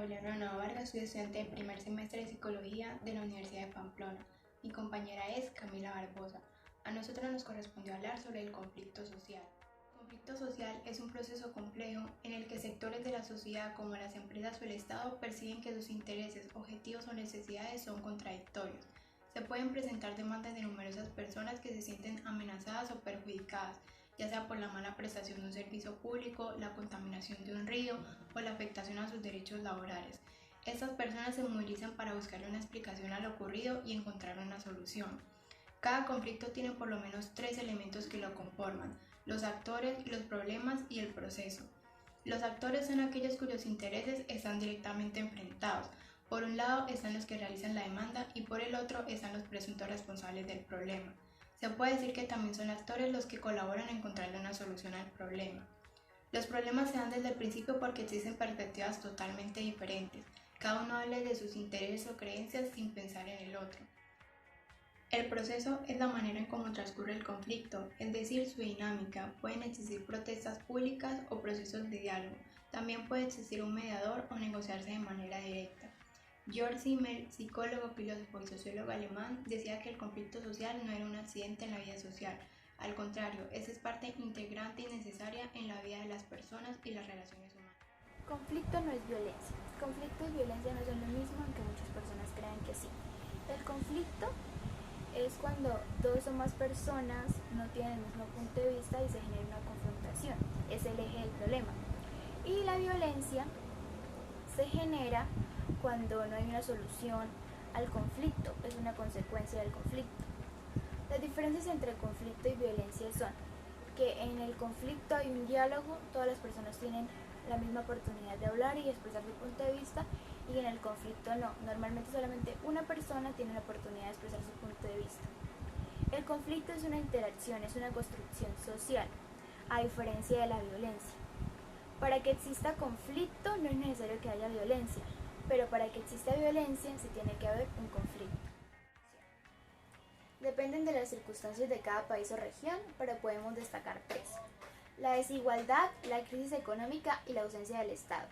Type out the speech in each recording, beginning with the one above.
Leonora Vargas, soy estudiante de primer semestre de Psicología de la Universidad de Pamplona. Mi compañera es Camila Barbosa. A nosotros nos correspondió hablar sobre el conflicto social. El conflicto social es un proceso complejo en el que sectores de la sociedad como las empresas o el Estado perciben que sus intereses, objetivos o necesidades son contradictorios. Se pueden presentar demandas de numerosas personas que se sienten amenazadas o perjudicadas, ya sea por la mala prestación de un servicio público, la contaminación de un río o la afectación a sus derechos laborales. Estas personas se movilizan para buscar una explicación a lo ocurrido y encontrar una solución. Cada conflicto tiene por lo menos 3 elementos que lo conforman: los actores, los problemas y el proceso. Los actores son aquellos cuyos intereses están directamente enfrentados. Por un lado están los que realizan la demanda y por el otro están los presuntos responsables del problema. Se puede decir que también son actores los que colaboran en encontrarle una solución al problema. Los problemas se dan desde el principio porque existen perspectivas totalmente diferentes. Cada uno habla de sus intereses o creencias sin pensar en el otro. El proceso es la manera en cómo transcurre el conflicto, es decir, su dinámica. Pueden existir protestas públicas o procesos de diálogo. También puede existir un mediador o negociarse de manera directa. Georg Simmel, psicólogo, filósofo y sociólogo alemán, decía que el conflicto social no era un accidente en la vida social. Al contrario, esa es parte integrante y necesaria en la vida de las personas y las relaciones humanas. Conflicto no es violencia. Conflicto y violencia no son lo mismo, aunque muchas personas crean que sí. El conflicto es cuando dos o más personas no tienen el mismo punto de vista y se genera una confrontación. Es el eje del problema. Y la violencia se genera cuando no hay una solución al conflicto, es una consecuencia del conflicto. Las diferencias entre conflicto y violencia son que en el conflicto hay un diálogo, todas las personas tienen la misma oportunidad de hablar y expresar su punto de vista, y en el conflicto no, normalmente solamente una persona tiene la oportunidad de expresar su punto de vista. El conflicto es una interacción, es una construcción social, a diferencia de la violencia. Para que exista conflicto no es necesario que haya violencia, pero para que exista violencia sí tiene que haber un conflicto. Dependen de las circunstancias de cada país o región, pero podemos destacar 3: la desigualdad, la crisis económica y la ausencia del Estado.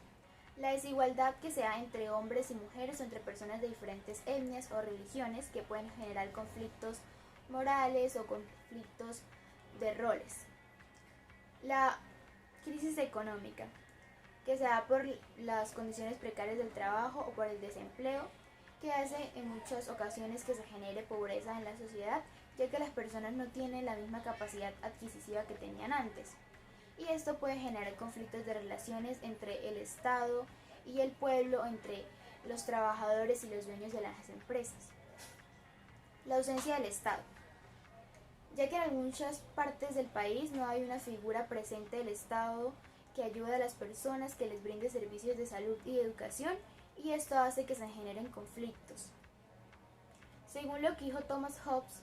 La desigualdad que se da entre hombres y mujeres o entre personas de diferentes etnias o religiones, que pueden generar conflictos morales o conflictos de roles. La crisis económica, que se da por las condiciones precarias del trabajo o por el desempleo, que hace en muchas ocasiones que se genere pobreza en la sociedad, ya que las personas no tienen la misma capacidad adquisitiva que tenían antes. Y esto puede generar conflictos de relaciones entre el Estado y el pueblo, entre los trabajadores y los dueños de las empresas. La ausencia del Estado, ya que en muchas partes del país no hay una figura presente del Estado que ayude a las personas, que les brinde servicios de salud y de educación, y esto hace que se generen conflictos. Según lo que dijo Thomas Hobbes,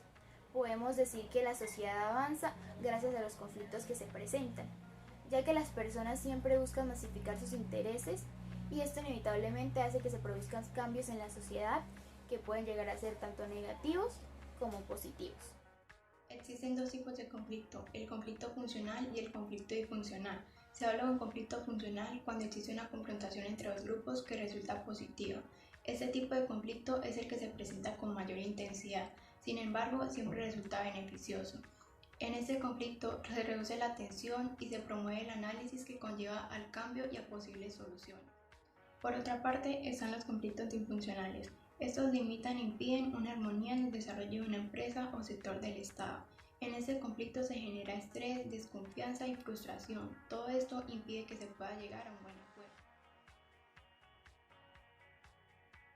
podemos decir que la sociedad avanza gracias a los conflictos que se presentan, ya que las personas siempre buscan masificar sus intereses, y esto inevitablemente hace que se produzcan cambios en la sociedad que pueden llegar a ser tanto negativos como positivos. Existen 2 tipos de conflicto: el conflicto funcional y el conflicto disfuncional. Se habla de un conflicto funcional cuando existe una confrontación entre 2 grupos que resulta positiva. Este tipo de conflicto es el que se presenta con mayor intensidad, sin embargo, siempre resulta beneficioso. En este conflicto se reduce la tensión y se promueve el análisis que conlleva al cambio y a posibles soluciones. Por otra parte, están los conflictos disfuncionales. Estos limitan e impiden una armonía en el desarrollo de una empresa o sector del Estado. En este conflicto se genera estrés, desconfianza y frustración. Todo esto impide que se pueda llegar a un buen acuerdo.